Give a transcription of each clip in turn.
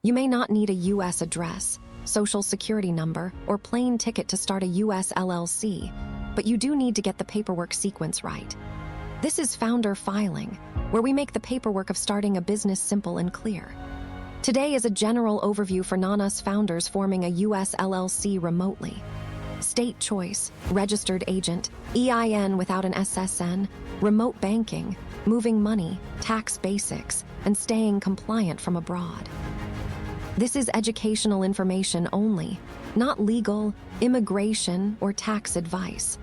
You may not need a U.S. address, social security number, or plane ticket to start a U.S. LLC, but you do need to get the paperwork sequence right. This is founder filing, where we make the paperwork of starting a business simple and clear. Today is a general overview for non-US founders forming a U.S. LLC remotely. State choice, registered agent, EIN without an SSN, remote banking, moving money, tax basics, and staying compliant from abroad. This is educational information only, not legal, immigration, or tax advice.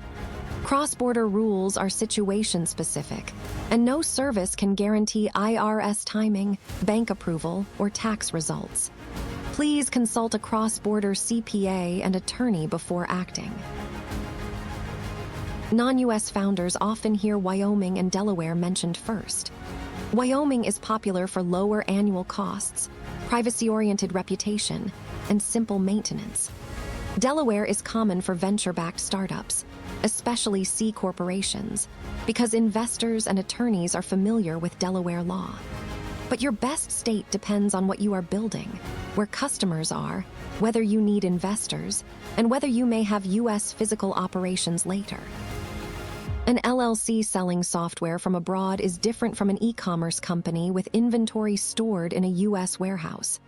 Cross-border rules are situation-specific, and no service can guarantee IRS timing, bank approval, or tax results. Please consult a cross-border CPA and attorney before acting. Non-US founders often hear Wyoming and Delaware mentioned first. Wyoming is popular for lower annual costs, privacy-oriented reputation, and simple maintenance. Delaware is common for venture-backed startups, especially C corporations, because investors and attorneys are familiar with Delaware law. But your best state depends on what you are building, where customers are, whether you need investors, and whether you may have U.S. physical operations later. An LLC selling software from abroad is different from an e-commerce company with inventory stored in a U.S. warehouse.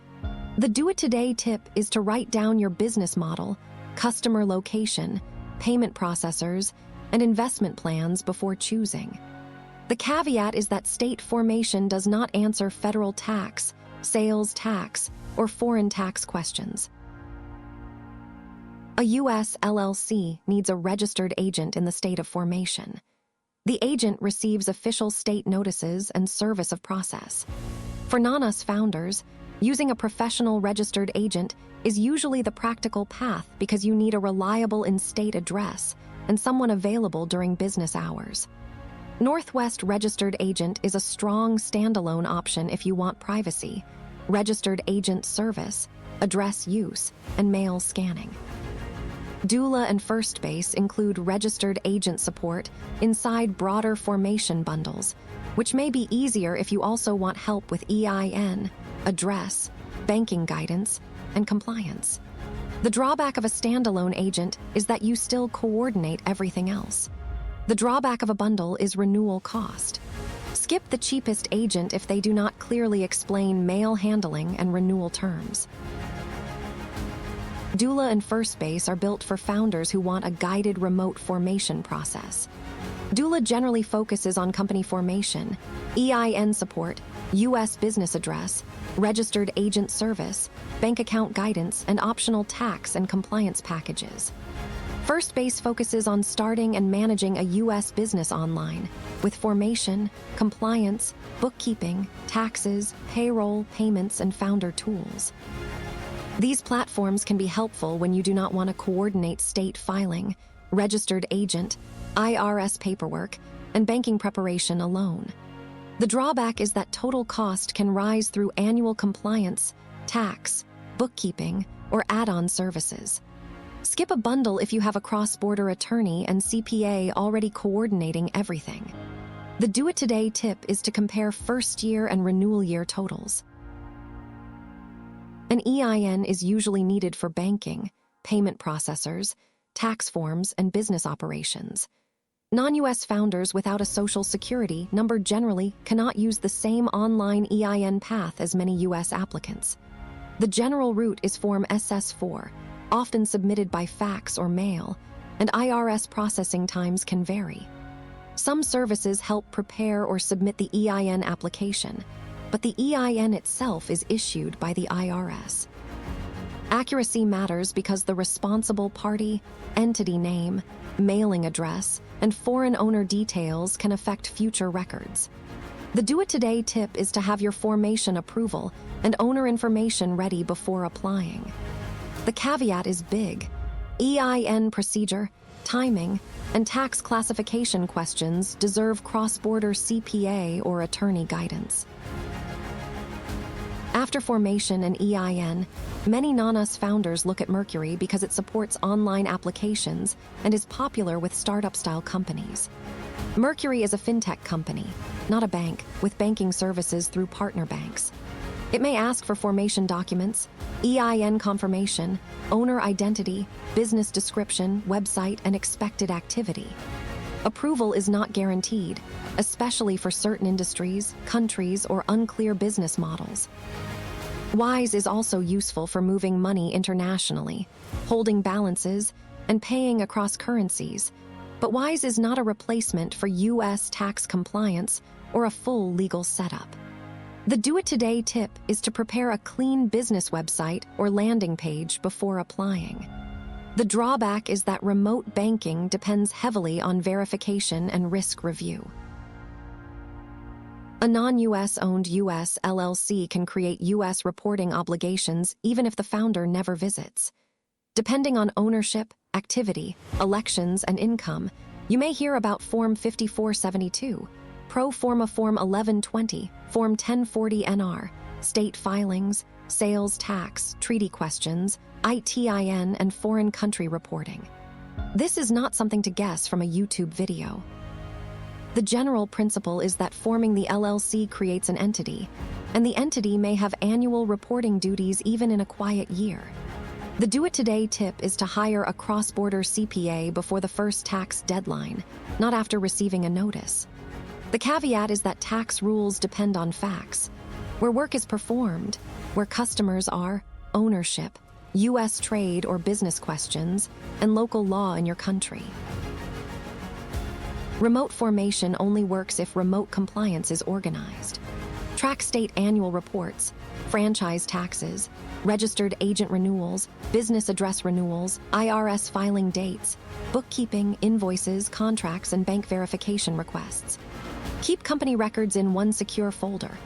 The do-it-today tip is to write down your business model, customer location, payment processors, and investment plans before choosing. The caveat is that state formation does not answer federal tax, sales tax, or foreign tax questions. A U.S. LLC needs a registered agent in the state of formation. The agent receives official state notices and service of process. For non-US founders, using a professional registered agent is usually the practical path because you need a reliable in-state address and someone available during business hours. Northwest Registered Agent is a strong standalone option if you want privacy, registered agent service, address use, and mail scanning. Doula and First Base include registered agent support inside broader formation bundles, which may be easier if you also want help with EIN, address, banking guidance, and compliance. The drawback of a standalone agent is that you still coordinate everything else. The drawback of a bundle is renewal cost. Skip the cheapest agent if they do not clearly explain mail handling and renewal terms. Doula and First Base are built for founders who want a guided remote formation process. Doula generally focuses on company formation, EIN support, U.S. business address, registered agent service, bank account guidance, and optional tax and compliance packages. First Base focuses on starting and managing a U.S. business online, with formation, compliance, bookkeeping, taxes, payroll, payments, and founder tools. These platforms can be helpful when you do not want to coordinate state filing, registered agent, IRS paperwork, and banking preparation alone. The drawback is that total cost can rise through annual compliance, tax, bookkeeping, or add-on services. Skip a bundle if you have a cross-border attorney and CPA already coordinating everything. The do-it-today tip is to compare first-year and renewal year totals. An EIN is usually needed for banking, payment processors, tax forms, and business operations. Non-US founders without a social security number generally cannot use the same online EIN path as many US applicants. The general route is Form SS4, often submitted by fax or mail, and IRS processing times can vary. Some services help prepare or submit the EIN application, but the EIN itself is issued by the IRS. Accuracy matters because the responsible party, entity name, mailing address, and foreign owner details can affect future records. The do-it-today tip is to have your formation approval and owner information ready before applying. The caveat is big. EIN procedure, timing, and tax classification questions deserve cross-border CPA or attorney guidance. After formation and EIN, many non-US founders look at Mercury because it supports online applications and is popular with startup-style companies. Mercury is a fintech company, not a bank, with banking services through partner banks. It may ask for formation documents, EIN confirmation, owner identity, business description, website, and expected activity. Approval is not guaranteed, especially for certain industries, countries, or unclear business models. WISE is also useful for moving money internationally, holding balances, and paying across currencies, but WISE is not a replacement for U.S. tax compliance or a full legal setup. The do-it-today tip is to prepare a clean business website or landing page before applying. The drawback is that remote banking depends heavily on verification and risk review. A non-U.S. owned U.S. LLC can create U.S. reporting obligations even if the founder never visits. Depending on ownership, activity, elections, and income, you may hear about Form 5472, Pro Forma Form 1120, Form 1040 NR, state filings, sales tax, treaty questions, ITIN, and foreign country reporting. This is not something to guess from a YouTube video. The general principle is that forming the LLC creates an entity, and the entity may have annual reporting duties even in a quiet year. The do-it-today tip is to hire a cross-border CPA before the first tax deadline, not after receiving a notice. The caveat is that tax rules depend on facts, where work is performed, where customers are, ownership, U.S. trade or business questions, and local law in your country. Remote formation only works if remote compliance is organized. Track state annual reports, franchise taxes, registered agent renewals, business address renewals, IRS filing dates, bookkeeping, invoices, contracts, and bank verification requests. Keep company records in one secure folder.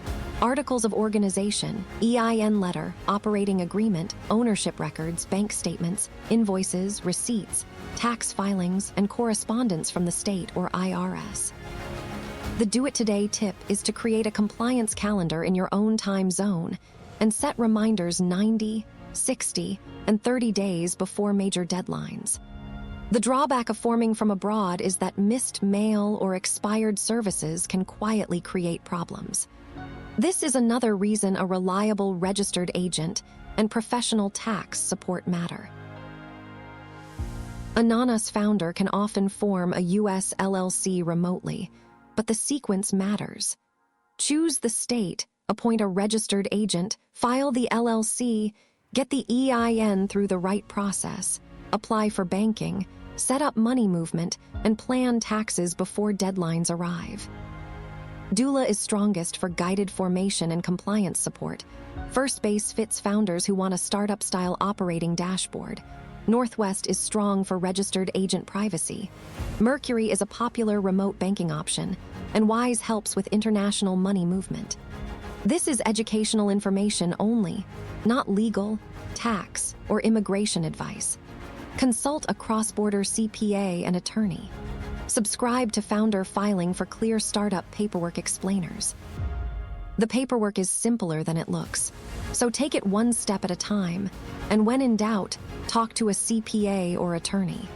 Articles of organization, EIN letter, operating agreement, ownership records, bank statements, invoices, receipts, tax filings, and correspondence from the state or IRS. The do-it-today tip is to create a compliance calendar in your own time zone and set reminders 90, 60, and 30 days before major deadlines. The drawback of forming from abroad is that missed mail or expired services can quietly create problems. This is another reason a reliable registered agent and professional tax support matter. A non-US founder can often form a U.S. LLC remotely, but the sequence matters. Choose the state, appoint a registered agent, file the LLC, get the EIN through the right process, apply for banking, set up money movement, and plan taxes before deadlines arrive. Doula is strongest for guided formation and compliance support. First Base fits founders who want a startup-style operating dashboard. Northwest is strong for registered agent privacy. Mercury is a popular remote banking option, and WISE helps with international money movement. This is educational information only, not legal, tax, or immigration advice. Consult a cross-border CPA and attorney. Subscribe to Founder Filing for clear startup paperwork explainers. The paperwork is simpler than it looks, so take it one step at a time, and when in doubt, talk to a CPA or attorney.